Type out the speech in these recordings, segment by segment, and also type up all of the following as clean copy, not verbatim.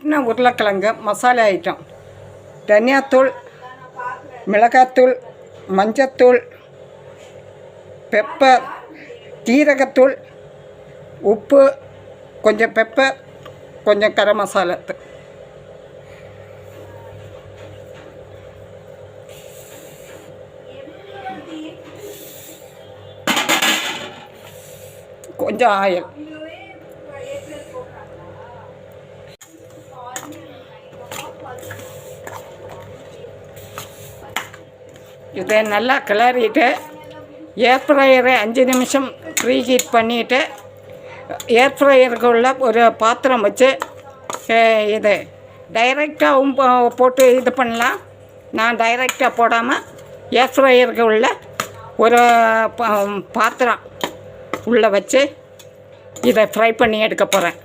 கட்டின உருளைக்கிழங்கு மசாலா ஐட்டம். தனியாத்தூள், மிளகாத்தூள், மஞ்சத்தூள், பெப்பர், ஜீரகத்தூள், உப்பு, கொஞ்சம் பெப்பர், கொஞ்சம் கரம் மசாலா, கொஞ்சம் ஆயில். இதை நல்லா கிளறிட்டு ஏர் ஃப்ரையரை 5 நிமிஷம் ப்ரீ ஹீட் பண்ணிவிட்டு ஏர் ஃப்ரையருக்குள்ள ஒரு பாத்திரம் வச்சு இது டைரெக்டாகவும் போட்டு இது பண்ணலாம். நான் டைரெக்டாக போடாமல் ஏர் ஃப்ரையருக்கு உள்ள ஒரு பாத்திரம் உள்ளே வச்சு இதை ஃப்ரை பண்ணி எடுக்க போகிறேன்.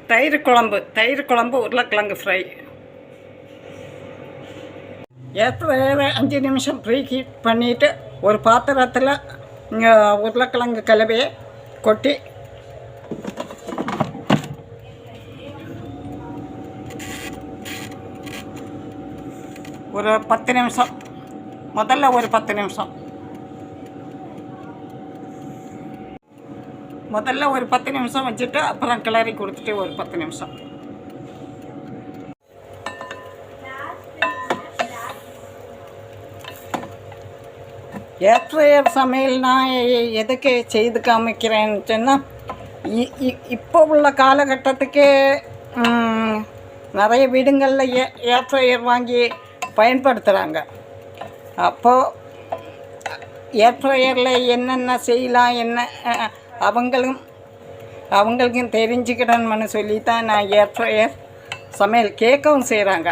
தயிர் குழம்பு உருளைக்கிழங்கு ஃப்ரை. ஏர் ஃப்ரையரை 5 நிமிஷம் ப்ரீ ஹீட் பண்ணிவிட்டு ஒரு பாத்திரத்தில் உருளைக்கிழங்கு கலவையை கொட்டி ஒரு 10 நிமிஷம், முதல்ல ஒரு 10 நிமிஷம், வச்சுட்டு அப்புறம் கிளறி கொடுத்துட்டு ஒரு 10 நிமிஷம். ஏர் ஃப்ரையர் சமையல் நான் எதுக்கு செய்து காமிக்கிறேன்னு சொன்னால், இப்போ உள்ள காலகட்டத்துக்கு நிறைய வீடுங்களில் ஏர் ஃப்ரையர் வாங்கி பயன்படுத்துகிறாங்க. அப்போது ஏர் ஃப்ரையரில் என்னென்ன செய்யலாம், என்ன அவங்களுக்கும் தெரிஞ்சுக்கிடணும்னு சொல்லி தான் நான் ஏர் ஃப்ரையர் சமையல் கேட்கவும் செய்கிறாங்க.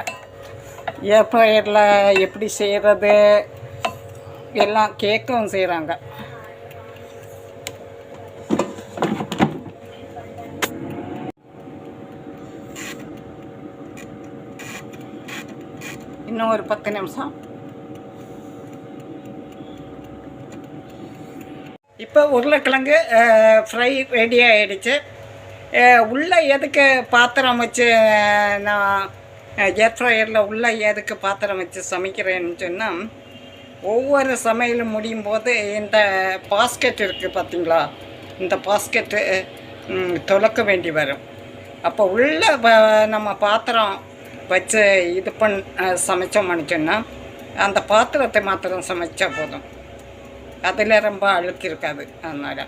ஏர் ஃப்ரையரில் எப்படி செய்கிறது எல்லாம் கேட்கவும் செய்கிறாங்க. இன்னும் ஒரு 10 நிமிஷம். இப்போ உருளைக்கிழங்கு ஃப்ரை ரெடி ஆகிடுச்சு. உள்ளே எதுக்கு பாத்திரம் வச்சு நான் ஏர் ஃப்ரையரில் உள்ளே எதுக்கு பாத்திரம் வச்சு சமைக்கிறேன்னு சொன்னால், ஒவ்வொரு சமையலும் முடியும் போது இந்த பாஸ்கெட் இருக்குது பார்த்தீங்களா, இந்த பாஸ்கெட்டு துலக்க வேண்டி வரும். அப்போ உள்ளே நம்ம பாத்திரம் வச்சு இது சமைச்சோம்னு சொன்னால் அந்த பாத்திரத்தை மாத்திரம் சமைச்சா போதும், அதில் ரொம்ப அழுக்கு இருக்காது. அதனால்